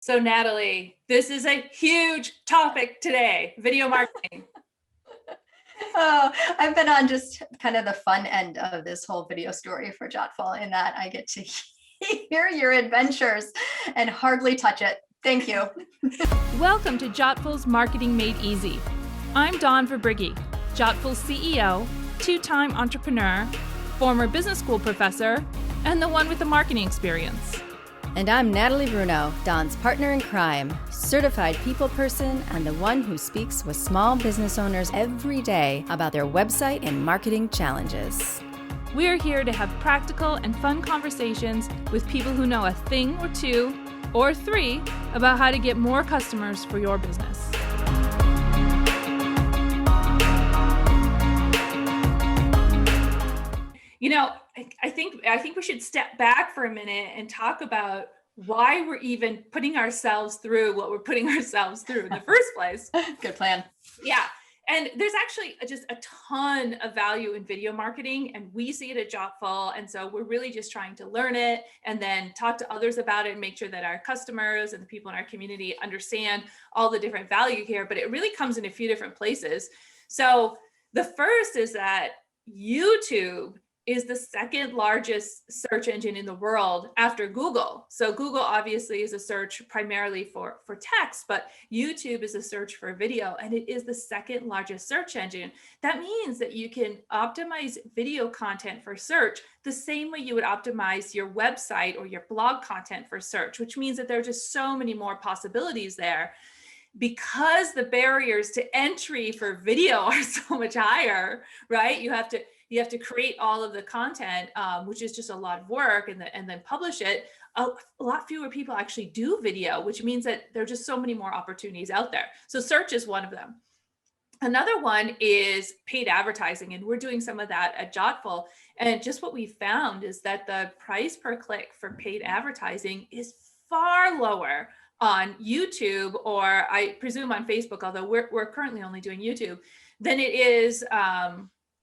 So Natalie, this is a huge topic today, video marketing. Oh, I've been on just kind of the fun end of this whole video story for Jottful in that I get to hear your adventures and hardly touch it. Thank you. Welcome to Jottful's Marketing Made Easy. I'm Dawn Verbrigghe, Jottful's CEO, two-time entrepreneur, former business school professor, and the one with the marketing experience. And I'm Natalie Bruno, Dawn's partner in crime, certified people person, and the one who speaks with small business owners every day about their website and marketing challenges. We're here to have practical and fun conversations with people who know a thing or two or three about how to get more customers for your business. You know, I think we should step back for a minute and talk about why we're even putting ourselves through what we're putting ourselves through in the first place. Good plan. Yeah. And there's actually just a ton of value in video marketing, and we see it at Jottful. And so we're really just trying to learn it and then talk to others about it and make sure that our customers and the people in our community understand all the different value here. But it really comes in a few different places. So the first is that YouTube is the second largest search engine in the world after Google. So Google obviously is a search primarily for text, but YouTube is a search for video, and it is the second largest search engine. That means that you can optimize video content for search the same way you would optimize your website or your blog content for search, which means that there are just so many more possibilities there. Because the barriers to entry for video are so much higher, right? You have to create all of the content, which is just a lot of work, and then publish it. A lot fewer people actually do video, which means that there are just so many more opportunities out there. So search is one of them. Another one is paid advertising, and we're doing some of that at Jottful. And just what we found is that the price per click for paid advertising is far lower on YouTube, or I presume on Facebook, although we're currently only doing YouTube, than it is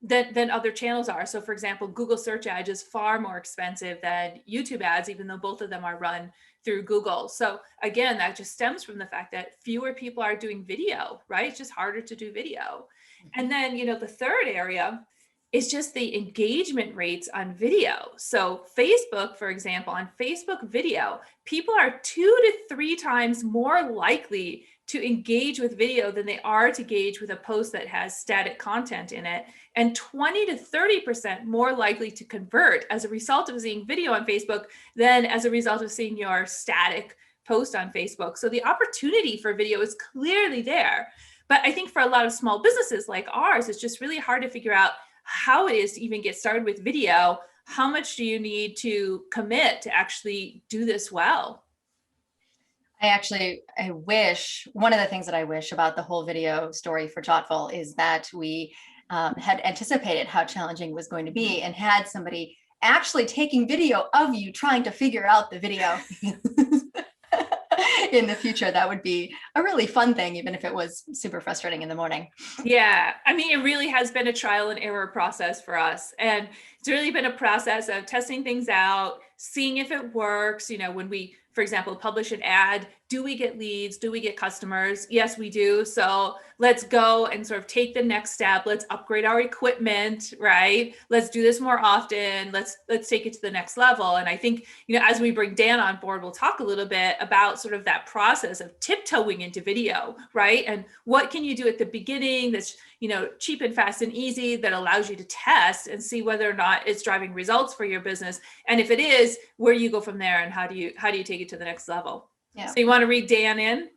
than other channels are. So for example, Google search ads is far more expensive than YouTube ads, even though both of them are run through Google. So again, that just stems from the fact that fewer people are doing video, right? It's just harder to do video. And then, the third area is just the engagement rates on video. So Facebook, for example, on Facebook video, people are 2 to 3 times more likely to engage with video than they are to engage with a post that has static content in it, and 20 to 30% more likely to convert as a result of seeing video on Facebook than as a result of seeing your static post on Facebook. So the opportunity for video is clearly there. But I think for a lot of small businesses like ours, it's just really hard to figure out how it is to even get started with video. How much do you need to commit to actually do this well? I wish, one of the things that I wish about the whole video story for Jottful is that we had anticipated how challenging it was going to be and had somebody actually taking video of you trying to figure out the video in the future. That would be a really fun thing, even if it was super frustrating in the morning. Yeah, I mean, it really has been a trial and error process for us. And it's really been a process of testing things out, seeing if it works. When we, for example, publish an ad, do we get leads? Do we get customers? Yes, we do. So let's go and sort of take the next step. Let's upgrade our equipment, right? Let's do this more often. Let's take it to the next level. And I think, as we bring Dan on board, we'll talk a little bit about sort of that process of tiptoeing into video, right? And what can you do at the beginning that's, cheap and fast and easy, that allows you to test and see whether or not it's driving results for your business. And if it is, where do you go from there, and how do you take it to the next level? Yeah. So you want to read Dan in?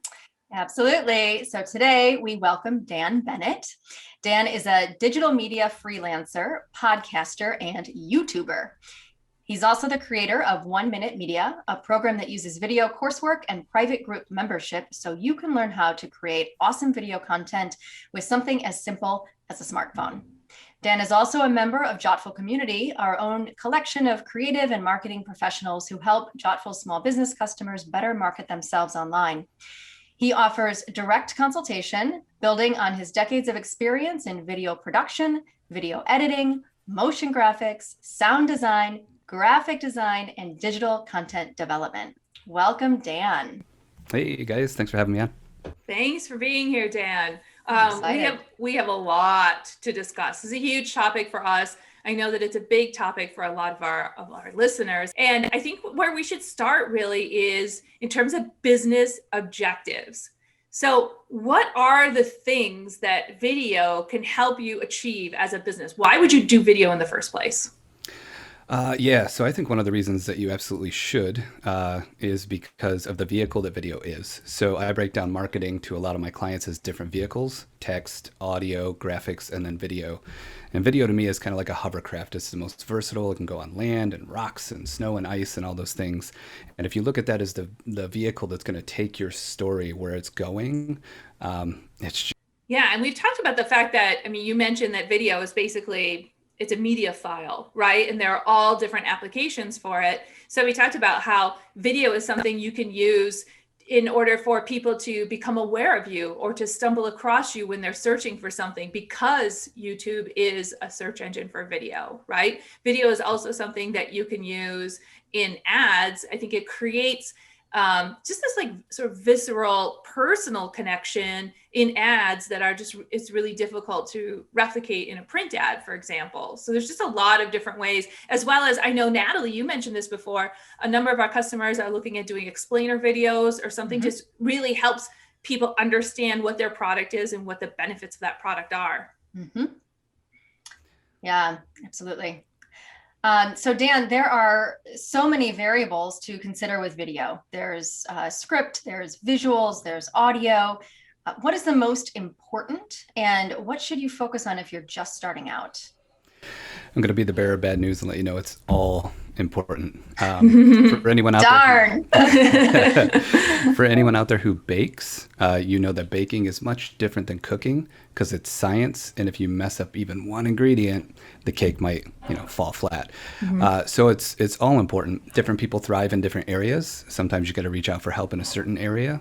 Absolutely. So today we welcome Dan Bennett. Dan is a digital media freelancer, podcaster, and YouTuber. He's also the creator of 1 Minute Media, a program that uses video coursework and private group membership so you can learn how to create awesome video content with something as simple as a smartphone. Dan is also a member of Jottful Community, our own collection of creative and marketing professionals who help Jottful small business customers better market themselves online. He offers direct consultation, building on his decades of experience in video production, video editing, motion graphics, sound design, graphic design, and digital content development. Welcome, Dan. Hey guys, thanks for having me on. Thanks for being here, Dan. Excited. We have a lot to discuss. This is a huge topic for us. I know that it's a big topic for a lot of our listeners. And I think where we should start really is in terms of business objectives. So what are the things that video can help you achieve as a business? Why would you do video in the first place? Yeah, so I think one of the reasons that you absolutely should is because of the vehicle that video is. So I break down marketing to a lot of my clients as different vehicles: text, audio, graphics, and then video. And video to me is kind of like a hovercraft. It's the most versatile. It can go on land and rocks and snow and ice and all those things. And if you look at that as the vehicle that's going to take your story where it's going, it's Yeah, and we've talked about the fact that, I mean, you mentioned that video is basically, it's a media file, right? And there are all different applications for it. So we talked about how video is something you can use in order for people to become aware of you or to stumble across you when they're searching for something, because YouTube is a search engine for video, right? Video is also something that you can use in ads. I think it creates just this like sort of visceral personal connection in ads that are just, it's really difficult to replicate in a print ad, for example. So there's just a lot of different ways, as well as, I know, Natalie, you mentioned this before, a number of our customers are looking at doing explainer videos or something just really helps people understand what their product is and what the benefits of that product are. Yeah, absolutely. So Dan, there are so many variables to consider with video. There's script, there's visuals, there's audio. What is the most important, and what should you focus on if you're just starting out? I'm going to be the bearer of bad news and let you know it's all important. For anyone out Darn. For anyone out there who bakes, you know that baking is much different than cooking because it's science. And if you mess up even one ingredient, the cake might, fall flat. So it's all important. Different people thrive in different areas. Sometimes you got to reach out for help in a certain area.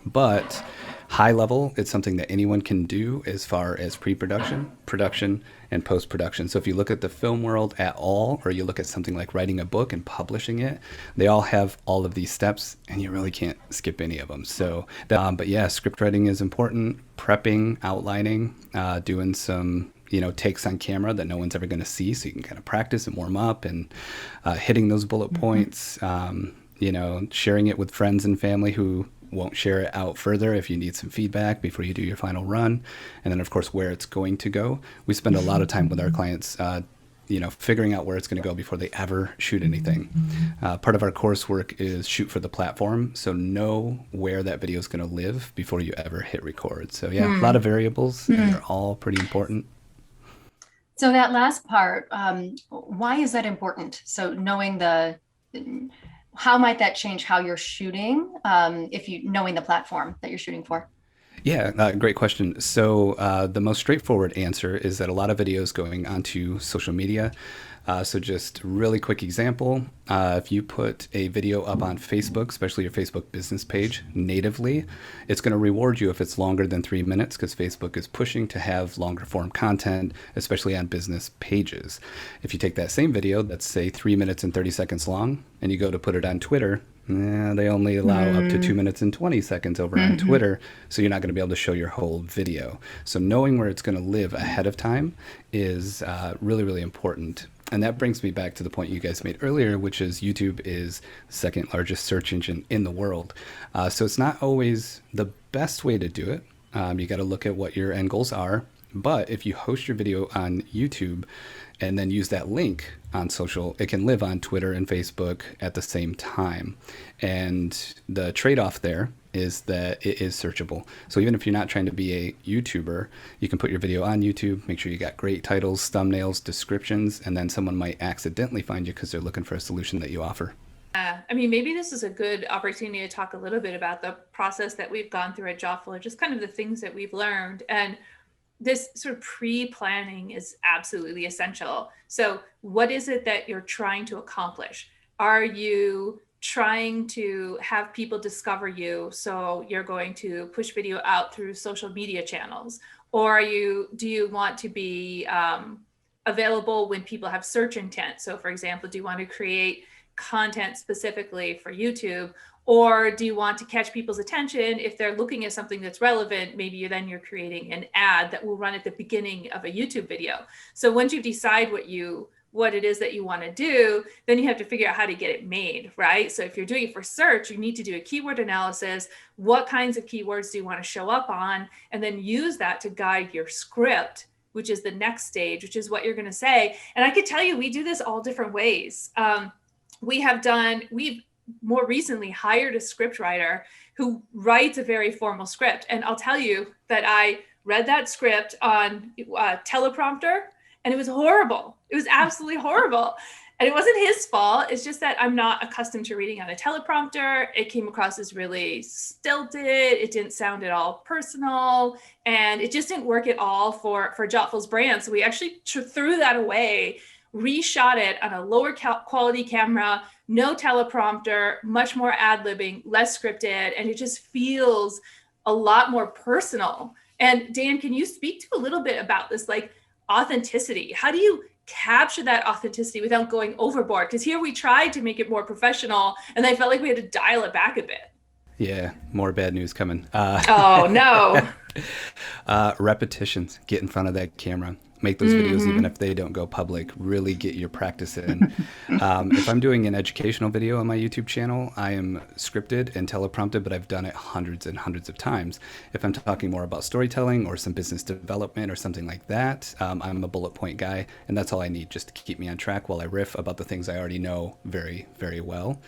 But high level, it's something that anyone can do as far as pre-production, production, and post-production. So if you look at the film world at all, or you look at something like writing a book and publishing it, they all have all of these steps, and you really can't skip any of them. So, but yeah, script writing is important, prepping, outlining, doing some takes on camera that no one's ever going to see, so you can kind of practice and warm up, and hitting those bullet points, sharing it with friends and family who won't share it out further if you need some feedback before you do your final run. And then of course where it's going to go. We spend a lot of time with our clients figuring out where it's going to go before they ever shoot anything. Part of our coursework is shoot for the platform, so know where that video is going to live before you ever hit record. So yeah, a lot of variables, and they're all pretty important. So that last part, why is that important? So knowing how might that change how you're shooting, knowing the platform that you're shooting for? Yeah, great question. So the most straightforward answer is that a lot of videos going onto social media. So just really quick example, if you put a video up on Facebook, especially your Facebook business page natively, it's going to reward you if it's longer than 3 minutes, because Facebook is pushing to have longer form content, especially on business pages. If you take that same video that's say 3 minutes and 30 seconds long, and you go to put it on Twitter, they only allow up to 2 minutes and 20 seconds over on Twitter, so you're not going to be able to show your whole video. So knowing where it's going to live ahead of time is really, really important. And that brings me back to the point you guys made earlier, which is YouTube is the second largest search engine in the world. So it's not always the best way to do it. You got to look at what your end goals are. But if you host your video on YouTube and then use that link on social, it can live on Twitter and Facebook at the same time. And the trade-off there is that it is searchable. So even if you're not trying to be a YouTuber, you can put your video on YouTube, make sure you got great titles, thumbnails, descriptions, and then someone might accidentally find you because they're looking for a solution that you offer. I mean, maybe this is a good opportunity to talk a little bit about the process that we've gone through at Jottful, or just kind of the things that we've learned. And this sort of pre-planning is absolutely essential. So what is it that you're trying to accomplish? Are you trying to have people discover you, so you're going to push video out through social media channels? Or do you want to be available when people have search intent? So for example, do you want to create content specifically for YouTube? Or do you want to catch people's attention? If they're looking at something that's relevant, maybe you're creating an ad that will run at the beginning of a YouTube video. So once you decide what it is that you want to do, then you have to figure out how to get it made, right? So if you're doing it for search, you need to do a keyword analysis. What kinds of keywords do you want to show up on? And then use that to guide your script, which is the next stage, which is what you're going to say. And I could tell you, we do this all different ways. We've more recently hired a script writer who writes a very formal script. And I'll tell you that I read that script on teleprompter, and it was horrible. It was absolutely horrible. And it wasn't his fault. It's just that I'm not accustomed to reading on a teleprompter. It came across as really stilted. It didn't sound at all personal. And it just didn't work at all for Jottful's brand. So we actually threw that away, reshot it on a lower quality camera, no teleprompter, much more ad-libbing, less scripted, and it just feels a lot more personal. And Dan, can you speak to a little bit about this, like authenticity? How do you capture that authenticity without going overboard? Because here we tried to make it more professional, and I felt like we had to dial it back a bit. Yeah, more bad news coming. Oh, no. Repetitions. Get in front of that camera. Make those videos, even if they don't go public. Really get your practice in. If I'm doing an educational video on my YouTube channel, I am scripted and teleprompted, but I've done it hundreds and hundreds of times. If I'm talking more about storytelling or some business development or something like that, I'm a bullet point guy, and that's all I need just to keep me on track while I riff about the things I already know very, very well.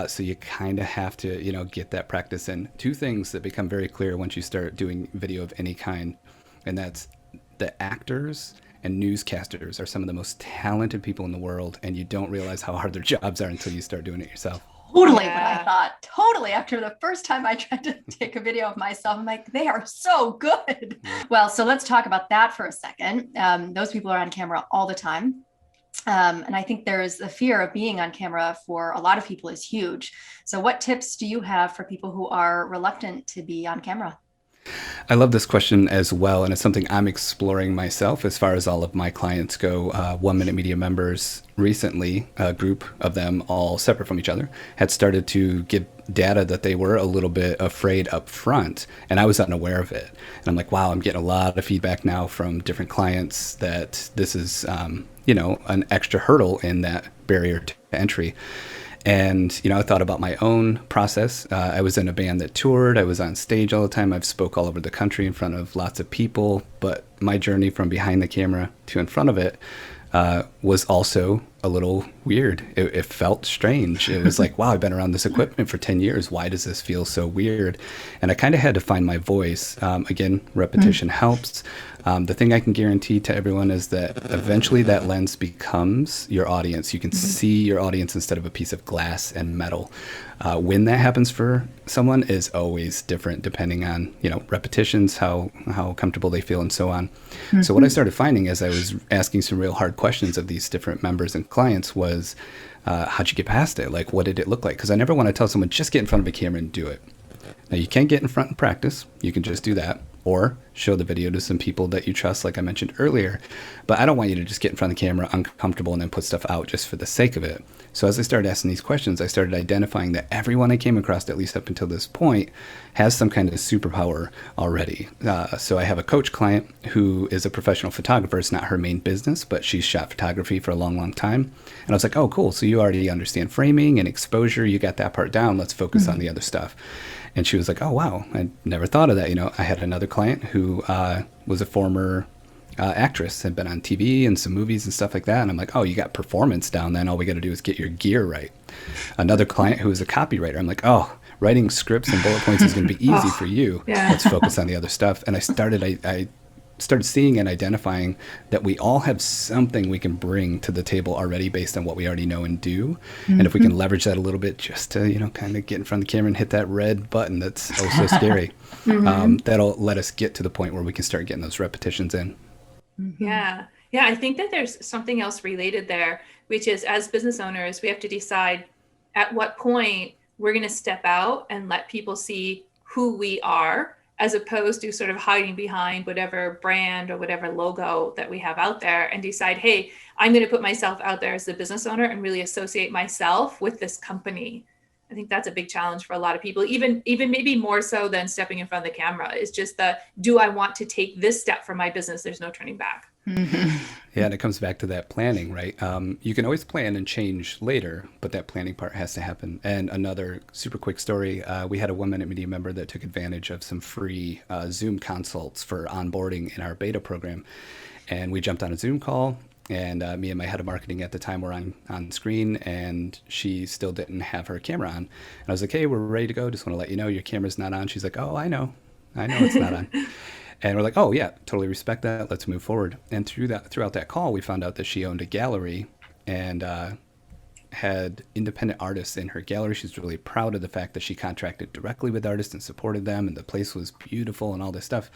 So you kind of have to, get that practice in. Two things that become very clear once you start doing video of any kind, and that's the actors and newscasters are some of the most talented people in the world, and you don't realize how hard their jobs are until you start doing it yourself. Totally what I thought. Totally. After the first time I tried to take a video of myself, I'm like, they are so good. Well, so let's talk about that for a second. Those people are on camera all the time. And I think there's the fear of being on camera for a lot of people is huge. So what tips do you have for people who are reluctant to be on camera? I love this question as well, and it's something I'm exploring myself as far as all of my clients go. 1 Minute Media members recently, a group of them all separate from each other, had started to give data that they were a little bit afraid up front, and I was unaware of it. And I'm like, wow, I'm getting a lot of feedback now from different clients that this is, an extra hurdle in that barrier to entry. And, I thought about my own process. I was in a band that toured. I was on stage all the time. I've spoke all over the country in front of lots of people. But my journey from behind the camera to in front of it was also a little weird. It felt strange. It was like, wow, I've been around this equipment for 10 years. Why does this feel so weird? And I kind of had to find my voice. Again, repetition helps. The thing I can guarantee to everyone is that eventually that lens becomes your audience. You can see your audience instead of a piece of glass and metal. When that happens for someone is always different depending on, repetitions, how comfortable they feel and so on. So what I started finding as I was asking some real hard questions of these different members and clients was, how'd you get past it? Like, what did it look like? Because I never want to tell someone, just get in front of a camera and do it. Now, you can get in front and practice. You can just do that. Or show the video to some people that you trust, like I mentioned earlier. But I don't want you to just get in front of the camera uncomfortable and then put stuff out just for the sake of it. So as I started asking these questions, I started identifying that everyone I came across, at least up until this point, has some kind of superpower already. So I have a coach client who is a professional photographer. It's not her main business, but she's shot photography for a long, long time. And I was like, oh, cool. So you already understand framing and exposure. You got that part down. Let's focus on the other stuff. And she was like, oh, wow, I never thought of that. I had another client who was a former actress, had been on TV and some movies and stuff like that. And I'm like, oh, you got performance down then. All we got to do is get your gear right. Another client who was a copywriter. I'm like, oh, writing scripts and bullet points is going to be easy for you. Yeah. Let's focus on the other stuff. And I started seeing and identifying that we all have something we can bring to the table already based on what we already know and do. And if we can leverage that a little bit just to, kind of get in front of the camera and hit that red button that's so scary, that'll let us get to the point where we can start getting those repetitions in. Yeah. Yeah. I think that there's something else related there, which is as business owners, we have to decide at what point we're going to step out and let people see who we are, as opposed to sort of hiding behind whatever brand or whatever logo that we have out there, and decide, hey, I'm going to put myself out there as the business owner and really associate myself with this company. I think that's a big challenge for a lot of people, even maybe more so than stepping in front of the camera. It's just do I want to take this step for my business? There's no turning back. Yeah, and it comes back to that planning, right? You can always plan and change later, but that planning part has to happen. And another super quick story, we had a 1 Minute Media member that took advantage of some free Zoom consults for onboarding in our beta program. And we jumped on a Zoom call, and me and my head of marketing at the time were on screen, and she still didn't have her camera on. And I was like, hey, we're ready to go. Just want to let you know your camera's not on. She's like, oh, I know it's not on. And we're like, oh yeah, totally respect that. Let's move forward. And throughout that call, we found out that she owned a gallery and had independent artists in her gallery. She's really proud of the fact that she contracted directly with artists and supported them, and the place was beautiful and all this stuff,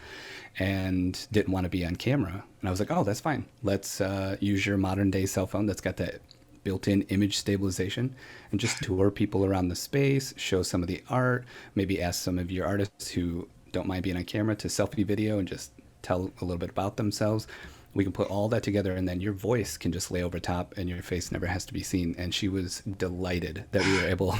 and didn't want to be on camera. And I was like, oh, that's fine. Let's use your modern day cell phone that's got that built-in image stabilization, and just tour people around the space, show some of the art, maybe ask some of your artists who don't mind being on camera to selfie video and just tell a little bit about themselves. We can put all that together, and then your voice can just lay over top and your face never has to be seen. And she was delighted that we were able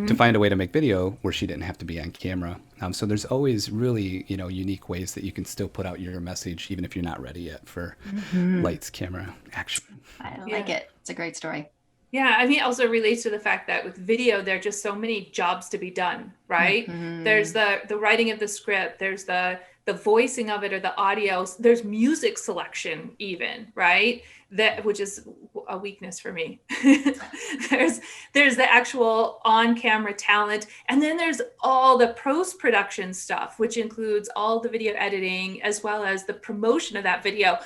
to find a way to make video where she didn't have to be on camera. So there's always really, unique ways that you can still put out your message, even if you're not ready yet for lights, camera, action. I like it. It's a great story. Yeah, I mean, it also relates to the fact that with video, there are just so many jobs to be done, right? There's the writing of the script, there's the voicing of it or the audio, there's music selection even, right? Which is a weakness for me. There's the actual on-camera talent, and then there's all the post-production stuff, which includes all the video editing as well as the promotion of that video,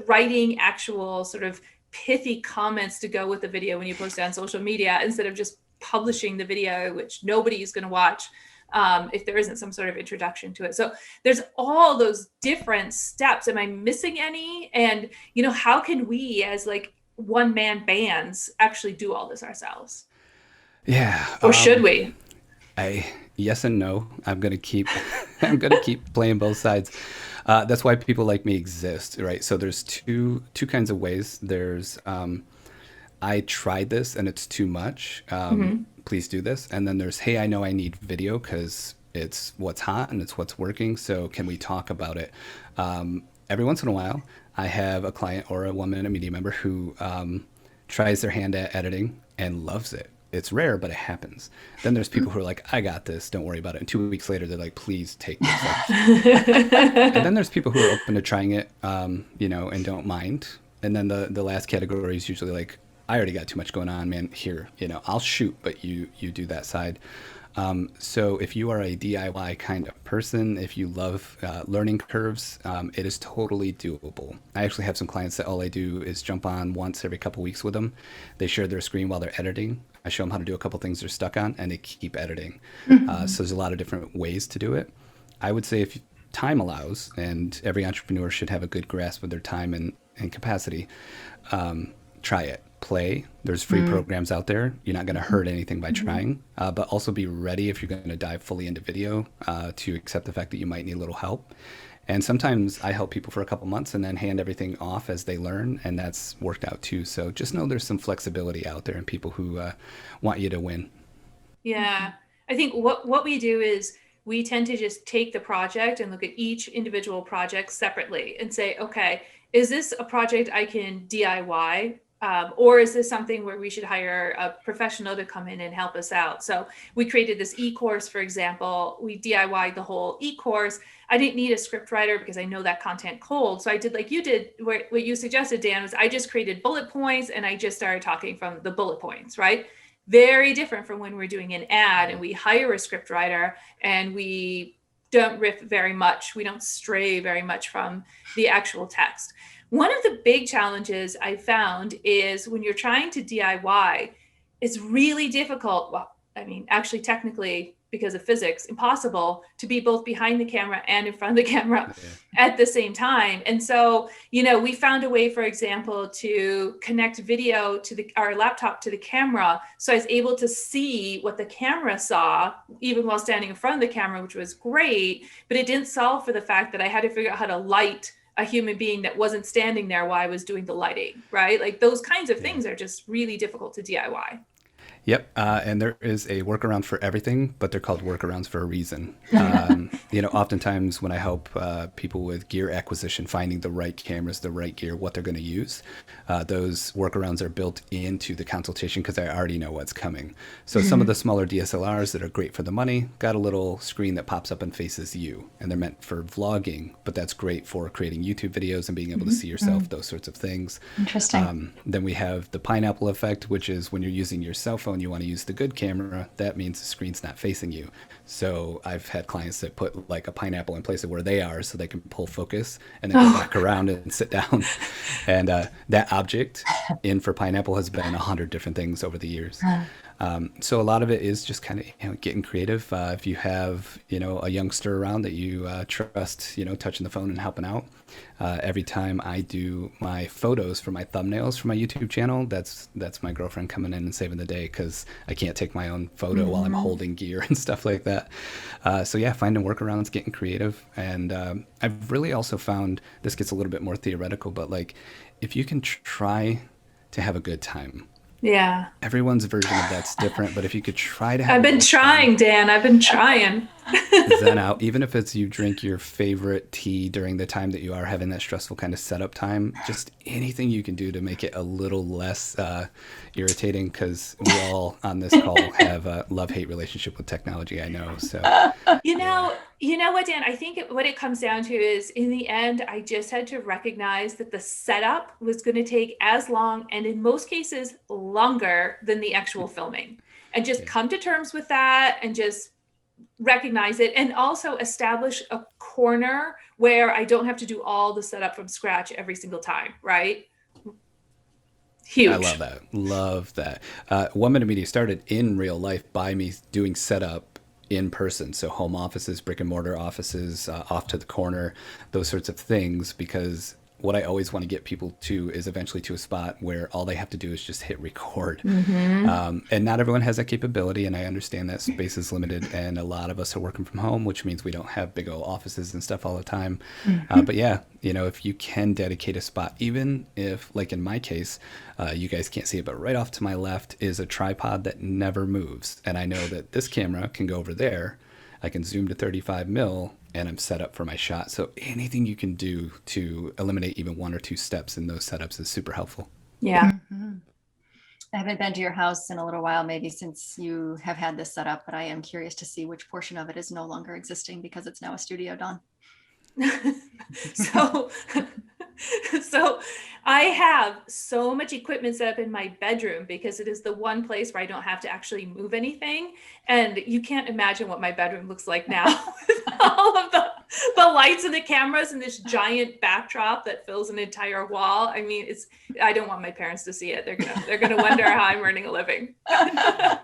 writing actual sort of pithy comments to go with the video when you post it on social media, instead of just publishing the video, which nobody is going to watch if there isn't some sort of introduction to it. So there's all those different steps. Am I missing any? And, how can we as like one-man bands actually do all this ourselves? Yeah. Or should we? Yes and no. I'm going to keep playing both sides. That's why people like me exist, right? So there's two kinds of ways. There's, I tried this and it's too much. Please do this. And then there's, hey, I know I need video because it's what's hot and it's what's working. So can we talk about it? Every once in a while, I have a client or a 1 Minute Media member who tries their hand at editing and loves it. It's rare, but it happens. Then there's people who are like, I got this, don't worry about it. And 2 weeks later, they're like, please take this off. And then there's people who are open to trying it, and don't mind. And then the last category is usually like, I already got too much going on, man. Here, I'll shoot, but you do that side. So if you are a DIY kind of person, if you love learning curves, it is totally doable. I actually have some clients that all I do is jump on once every couple weeks with them. They share their screen while they're editing. I show them how to do a couple things they're stuck on, and they keep editing. So there's a lot of different ways to do it. I would say if time allows, and every entrepreneur should have a good grasp of their time and capacity, try it. Play. There's free programs out there. You're not going to hurt anything by trying, but also be ready if you're going to dive fully into video to accept the fact that you might need a little help. And sometimes I help people for a couple months and then hand everything off as they learn, and that's worked out too. So just know there's some flexibility out there and people who want you to win. Yeah, I think what we do is we tend to just take the project and look at each individual project separately and say, okay, is this a project I can DIY? Or is this something where we should hire a professional to come in and help us out? So we created this e-course, for example. We DIY'd the whole e-course. I didn't need a script writer because I know that content cold. So I did like you did, what you suggested, Dan, was I just created bullet points and I just started talking from the bullet points, right? Very different from when we're doing an ad and we hire a script writer and we don't riff very much. We don't stray very much from the actual text. One of the big challenges I found is when you're trying to DIY, it's really difficult. Well, I mean, actually, technically, because of physics, impossible to be both behind the camera and in front of the camera at the same time. And so, we found a way, for example, to connect video to our laptop to the camera. So I was able to see what the camera saw, even while standing in front of the camera, which was great. But it didn't solve for the fact that I had to figure out how to light a human being that wasn't standing there while I was doing the lighting, right? Like those kinds of things are just really difficult to DIY. Yep, and there is a workaround for everything, but they're called workarounds for a reason. Oftentimes when I help people with gear acquisition, finding the right cameras, the right gear, what they're going to use, those workarounds are built into the consultation because I already know what's coming. So some of the smaller DSLRs that are great for the money got a little screen that pops up and faces you, and they're meant for vlogging, but that's great for creating YouTube videos and being able to see yourself, those sorts of things. Interesting. Then we have the pineapple effect, which is when you're using your cell phone, you want to use the good camera. That means the screen's not facing you. So I've had clients that put like a pineapple in place of where they are so they can pull focus and then go back around and sit down. And that object in for pineapple has been 100 different things over the years. So a lot of it is just kind of getting creative. If you have a youngster around that you trust, touching the phone and helping out. Every time I do my photos for my thumbnails for my YouTube channel, that's my girlfriend coming in and saving the day because I can't take my own photo while I'm holding gear and stuff like that. So yeah, finding workarounds, getting creative. And I've really also found, this gets a little bit more theoretical, but like if you can try to have a good time. Yeah. Everyone's version of that's different, but if you could try to have I've been trying, Dan. I've been trying. zen out, even if it's you drink your favorite tea during the time that you are having that stressful kind of setup time, just anything you can do to make it a little less irritating, because we all on this call have a love-hate relationship with technology, I know. So you know what, Dan, I think what it comes down to is in the end, I just had to recognize that the setup was going to take as long, and in most cases longer, than the actual filming, and just come to terms with that and just recognize it, and also establish a corner where I don't have to do all the setup from scratch every single time, right? Huge. I love that. 1 Minute Media started in real life by me doing setup in person. So home offices, brick and mortar offices, off to the corner, those sorts of things, because what I always want to get people to is eventually to a spot where all they have to do is just hit record. And not everyone has that capability, and I understand that space is limited, and a lot of us are working from home, which means we don't have big old offices and stuff all the time. But yeah, if you can dedicate a spot, even if, like in my case, you guys can't see it, but right off to my left is a tripod that never moves. And I know that this camera can go over there. I can zoom to 35 mil and I'm set up for my shot. So anything you can do to eliminate even 1 or 2 steps in those setups is super helpful. Yeah. I haven't been to your house in a little while, maybe since you have had this set up, but I am curious to see which portion of it is no longer existing because it's now a studio, Dawn. So I have so much equipment set up in my bedroom because it is the one place where I don't have to actually move anything. And you can't imagine what my bedroom looks like now with all of the lights and the cameras and this giant backdrop that fills an entire wall. I mean, I don't want my parents to see it. They're gonna wonder how I'm earning a living. The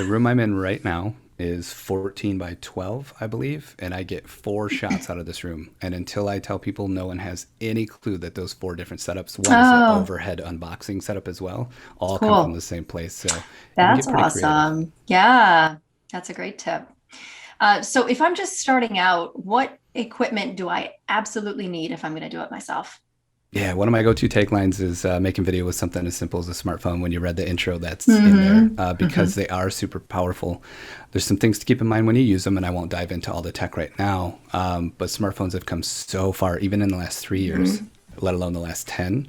room I'm in right now is 14 by 12, I believe, and I get 4 shots out of this room. And until I tell people, no one has any clue that those 4 different setups, one is an overhead unboxing setup as well, all come from the same place. So that's awesome. Creative. Yeah, that's a great tip. So if I'm just starting out, what equipment do I absolutely need if I'm going to do it myself? Yeah, one of my go-to taglines is making video with something as simple as a smartphone. When you read the intro, that's in there because they are super powerful. There's some things to keep in mind when you use them, and I won't dive into all the tech right now, but smartphones have come so far, even in the last 3 years, let alone the last 10.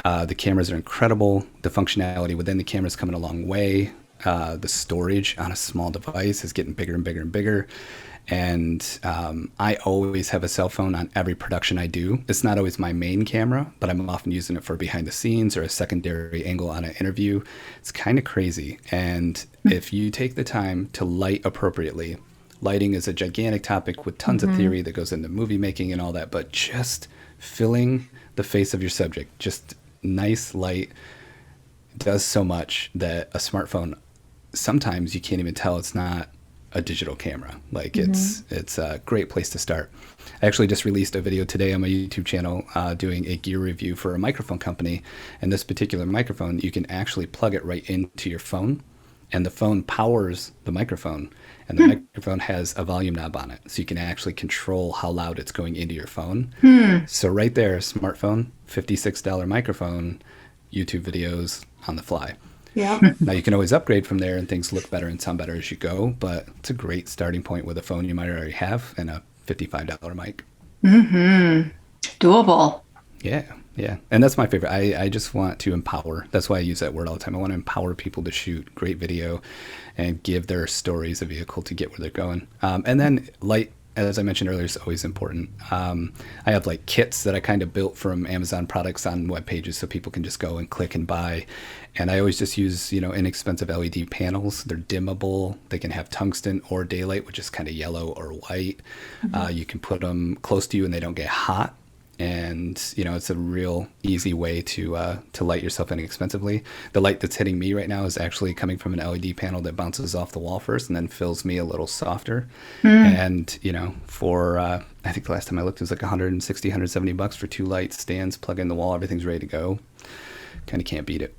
The cameras are incredible. The functionality within the camera is coming a long way. The storage on a small device is getting bigger and bigger and bigger. And I always have a cell phone on every production I do. It's not always my main camera, but I'm often using it for behind the scenes or a secondary angle on an interview. It's kind of crazy. And if you take the time to light appropriately, lighting is a gigantic topic with tons of theory that goes into movie making and all that, but just filling the face of your subject, just nice light does so much that a smartphone, sometimes you can't even tell it's not a digital camera. Like it's a great place to start. I actually just released a video today on my YouTube channel doing a gear review for a microphone company. And this particular microphone, you can actually plug it right into your phone, and the phone powers the microphone, and the microphone has a volume knob on it. So you can actually control how loud it's going into your phone. So right there, smartphone, $56 microphone, YouTube videos on the fly. Yeah. Now you can always upgrade from there and things look better and sound better as you go, but it's a great starting point with a phone you might already have and a $55 mic. Doable. Yeah. Yeah. And that's my favorite. I just want to empower. That's why I use that word all the time. I want to empower people to shoot great video and give their stories a vehicle to get where they're going. And then light, as I mentioned earlier, is always important. I have like kits that I kind of built from Amazon products on web pages so people can just go and click and buy. And I always just use, inexpensive LED panels. They're dimmable. They can have tungsten or daylight, which is kind of yellow or white. You can put them close to you and they don't get hot. And, it's a real easy way to light yourself inexpensively. The light that's hitting me right now is actually coming from an LED panel that bounces off the wall first and then fills me a little softer. And, for, I think the last time I looked, it was like $160, $170 for 2 light stands, plug in the wall, everything's ready to go. Kind of can't beat it.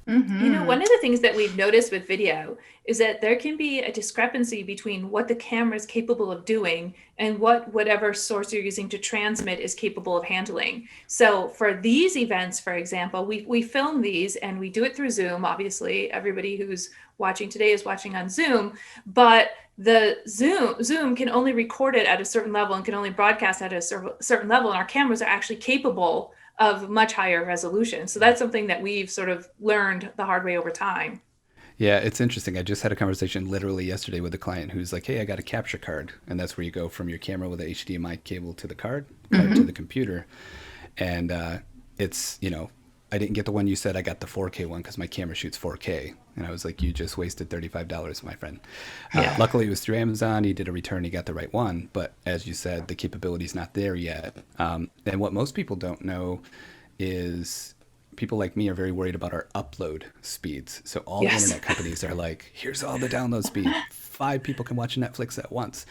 One of the things that we've noticed with video is that there can be a discrepancy between what the camera is capable of doing and what whatever source you're using to transmit is capable of handling. So for these events, for example, we film these and we do it through Zoom. Obviously, everybody who's watching today is watching on Zoom, but the Zoom can only record it at a certain level and can only broadcast at a certain level. And our cameras are actually capable of much higher resolution. So that's something that we've sort of learned the hard way over time. Yeah, it's interesting. I just had a conversation literally yesterday with a client who's like, hey, I got a capture card. And that's where you go from your camera with a HDMI cable to the card to the computer. And it's, I didn't get the one you said. I got the 4K one because my camera shoots 4K. And I was like, you just wasted $35, my friend. Luckily, it was through Amazon. He did a return. He got the right one. But as you said, the capability's not there yet. And what most people don't know is people like me are very worried about our upload speeds. So all the internet companies are like, here's all the download speed. 5 people can watch Netflix at once.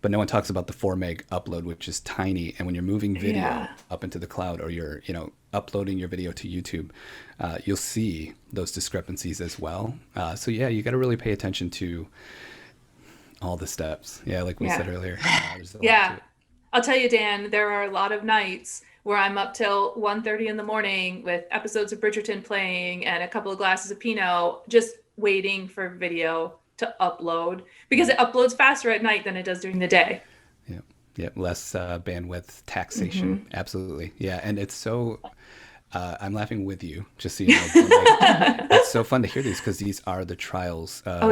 But no one talks about the 4 meg upload, which is tiny. And when you're moving video up into the cloud or you're, uploading your video to YouTube, you'll see those discrepancies as well. So you got to really pay attention to all the steps. Yeah, like we said earlier. There's a lot to it. I'll tell you, Dan, there are a lot of nights where I'm up till 1:30 in the morning with episodes of Bridgerton playing and a couple of glasses of Pinot, just waiting for video to upload because it uploads faster at night than it does during the day. Yeah, less bandwidth taxation. Absolutely. Yeah, and it's so, I'm laughing with you, just so you know. It's so fun to hear these because these are the trials of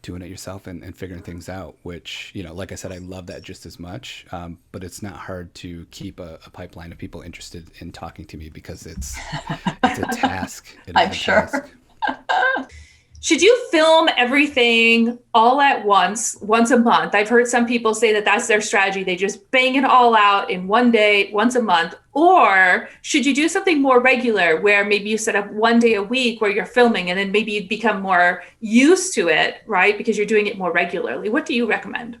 doing it yourself and figuring things out, which, like I said, I love that just as much, but it's not hard to keep a pipeline of people interested in talking to me because it's a task. I'm sure. Should you film everything all at once a month? I've heard some people say that that's their strategy. They just bang it all out in one day, once a month. Or should you do something more regular where maybe you set up 1 day a week where you're filming and then maybe you become more used to it, right? Because you're doing it more regularly. What do you recommend?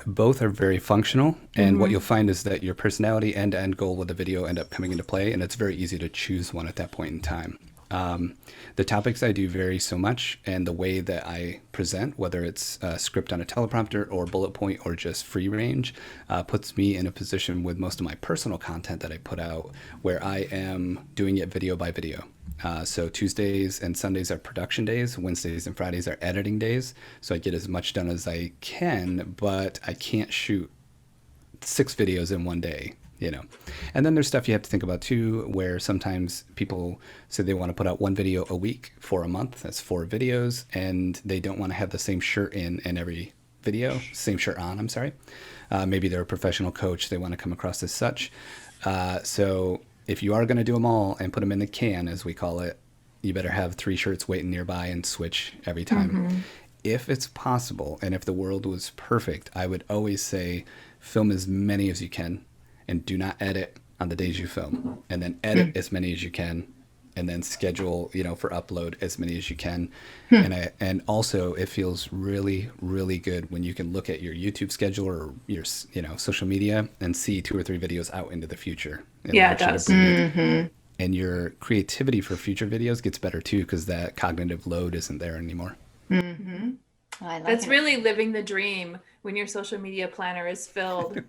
Both are very functional. And what you'll find is that your personality and end goal with the video end up coming into play. And it's very easy to choose one at that point in time. The topics I do vary so much, and the way that I present, whether it's a script on a teleprompter or bullet point or just free range, puts me in a position with most of my personal content that I put out where I am doing it video by video. So Tuesdays and Sundays are production days, Wednesdays and Fridays are editing days. So I get as much done as I can, but I can't shoot 6 videos in one day. And then there's stuff you have to think about too, where sometimes people say they want to put out 1 video a week for a month. That's 4 videos, and they don't want to have the same shirt in every video, same shirt on, I'm sorry. Maybe they're a professional coach. They want to come across as such. So if you are going to do them all and put them in the can, as we call it, you better have 3 shirts waiting nearby and switch every time. If it's possible, and if the world was perfect, I would always say film as many as you can. And do not edit on the days you film, and then edit as many as you can, and then schedule, for upload as many as you can. And also it feels really, really good when you can look at your YouTube schedule or your, social media and see 2 or 3 videos out into the future. It does. And your creativity for future videos gets better too, because that cognitive load isn't there anymore. That's really living the dream when your social media planner is filled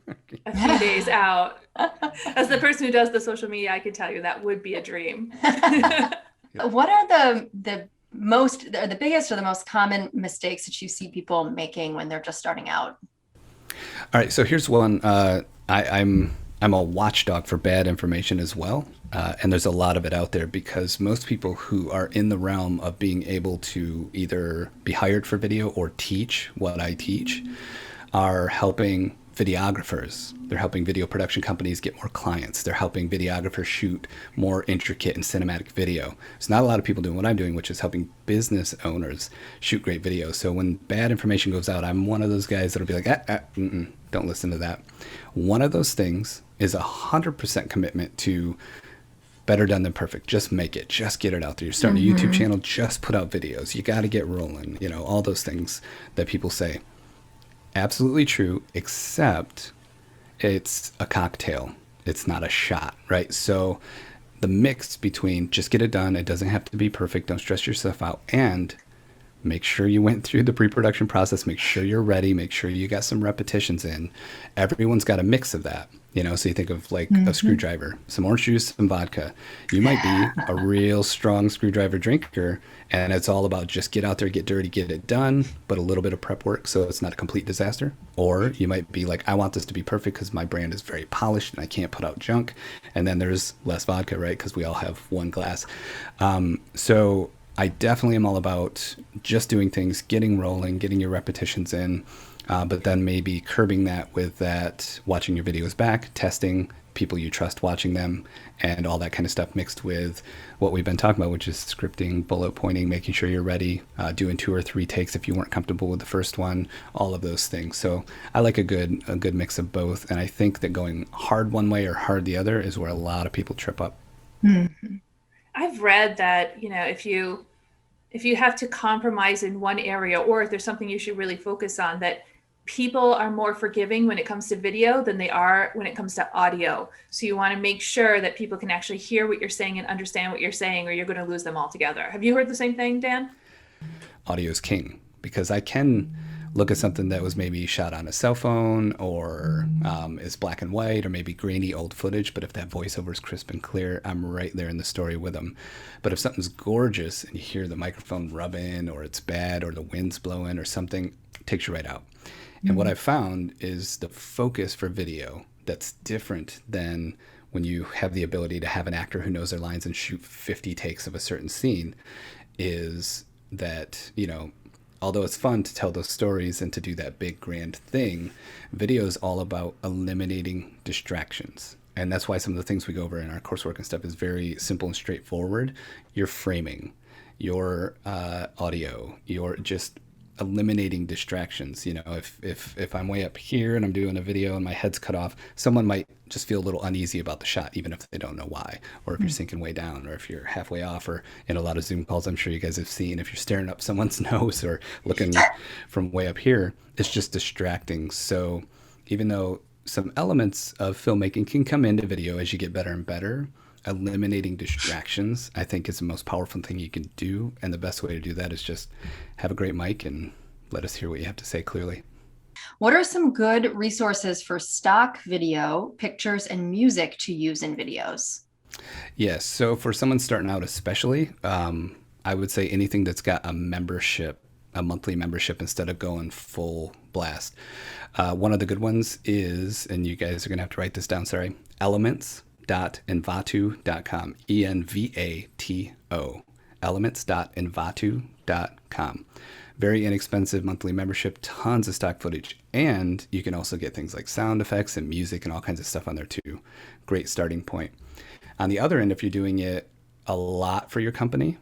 a few days out. As the person who does the social media, I can tell you that would be a dream. What are the the biggest or the most common mistakes that you see people making when they're just starting out? All right, so here's one. I'm a watchdog for bad information as well, and there's a lot of it out there because most people who are in the realm of being able to either be hired for video or teach what I teach are helping videographers. They're helping video production companies get more clients. They're helping videographers shoot more intricate and cinematic video. There's not a lot of people doing what I'm doing, which is helping business owners shoot great videos. So when bad information goes out, I'm one of those guys that'll be like, don't listen to that. One of those things is 100% commitment to better done than perfect. Just make it. Just get it out there. You're starting a YouTube channel. Just put out videos. You got to get rolling. You know, all those things that people say. Absolutely true, except it's a cocktail. It's not a shot, right? So the mix between just get it done, it doesn't have to be perfect, don't stress yourself out, and make sure you went through the pre-production process, make sure you're ready, make sure you got some repetitions in. Everyone's got a mix of that. You know, so you think of like a screwdriver, some orange juice, some vodka. You might be a real strong screwdriver drinker, and it's all about just get out there, get dirty, get it done, but a little bit of prep work so it's not a complete disaster. Or you might be like, I want this to be perfect because my brand is very polished and I can't put out junk. And then there's less vodka, right? Because we all have one glass. So I definitely am all about just doing things, getting rolling, getting your repetitions in. But then maybe curbing that with that, watching your videos back, testing people you trust watching them, and all that kind of stuff mixed with what we've been talking about, which is scripting, bullet pointing, making sure you're ready, doing 2 or 3 takes if you weren't comfortable with the first one, all of those things. So I like a good mix of both. And I think that going hard one way or hard the other is where a lot of people trip up. Mm-hmm. I've read that, you know, if you have to compromise in one area, or if there's something you should really focus on, that people are more forgiving when it comes to video than they are when it comes to audio. So you want to make sure that people can actually hear what you're saying and understand what you're saying, or you're going to lose them altogether. Have you heard the same thing, Dan? Audio is king, because I can look at something that was maybe shot on a cell phone or is black and white or maybe grainy old footage. But if that voiceover is crisp and clear, I'm right there in the story with them. But if something's gorgeous and you hear the microphone rubbing or it's bad or the wind's blowing or something, it takes you right out. And what I've found is the focus for video that's different than when you have the ability to have an actor who knows their lines and shoot 50 takes of a certain scene is that, you know, although it's fun to tell those stories and to do that big grand thing, video is all about eliminating distractions. And that's why some of the things we go over in our coursework and stuff is very simple and straightforward. Your framing, your audio, your just eliminating distractions. You know, if I'm way up here and I'm doing a video and my head's cut off, someone might just feel a little uneasy about the shot, even if they don't know why, or if you're sinking way down, or if you're halfway off, or in a lot of Zoom calls I'm sure you guys have seen, if you're staring up someone's nose or looking from way up here, it's just distracting. So even though some elements of filmmaking can come into video as you get better and better, eliminating distractions, I think, is the most powerful thing you can do. And the best way to do that is just have a great mic and let us hear what you have to say clearly. What are some good resources for stock video, pictures, and music to use in videos? Yes. So for someone starting out especially, I would say anything that's got a membership, a monthly membership, instead of going full blast. One of the good ones is, and you guys are going to have to write this down, sorry, elements.envato.com, ENVATO, elements.envato.com. Very inexpensive monthly membership, tons of stock footage, and you can also get things like sound effects and music and all kinds of stuff on there too. Great starting point. On the other end, if you're doing it a lot for your company,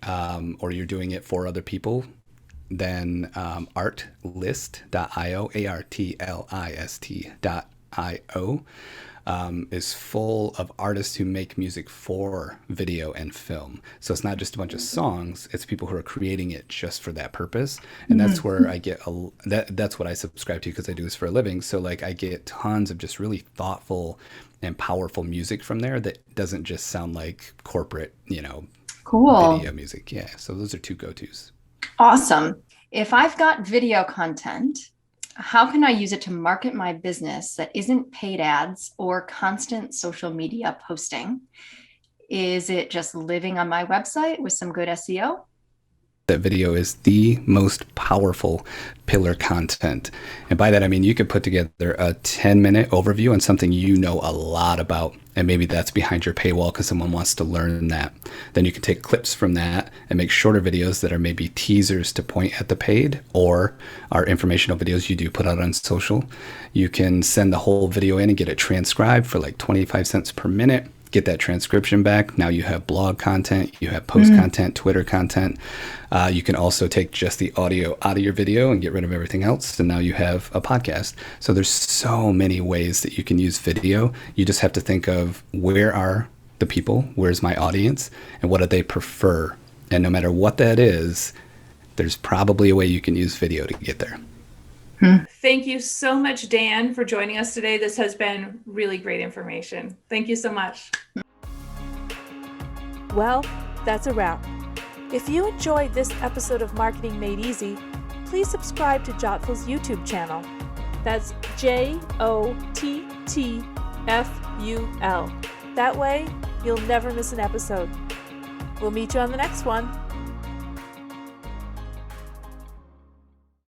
or you're doing it for other people, then artlist.io, artlist.io, is full of artists who make music for video and film. So it's not just a bunch of songs, it's people who are creating it just for that purpose. And that's where I get, that's what I subscribe to because I do this for a living. So like I get tons of just really thoughtful and powerful music from there that doesn't just sound like corporate, you know, cool video music. Yeah. So those are two go-tos. Awesome. If I've got video content, how can I use it to market my business that isn't paid ads or constant social media posting? Is it just living on my website with some good SEO? that video is the most powerful pillar content. And by that, I mean, you could put together a 10-minute overview on something you know a lot about, and maybe that's behind your paywall because someone wants to learn that. Then you can take clips from that and make shorter videos that are maybe teasers to point at the paid or are informational videos you do put out on social. You can send the whole video in and get it transcribed for like 25 cents per minute. Get that transcription back. Now you have blog content, you have post content, Twitter content. You can also take just the audio out of your video and get rid of everything else. And now you have a podcast. So there's so many ways that you can use video. You just have to think of where are the people, where's my audience, and what do they prefer? And no matter what that is, there's probably a way you can use video to get there. Thank you so much, Dan, for joining us today. This has been really great information. Thank you so much. Well, that's a wrap. If you enjoyed this episode of Marketing Made Easy, please subscribe to Jottful's YouTube channel. That's JOTTFUL. That way, you'll never miss an episode. We'll meet you on the next one.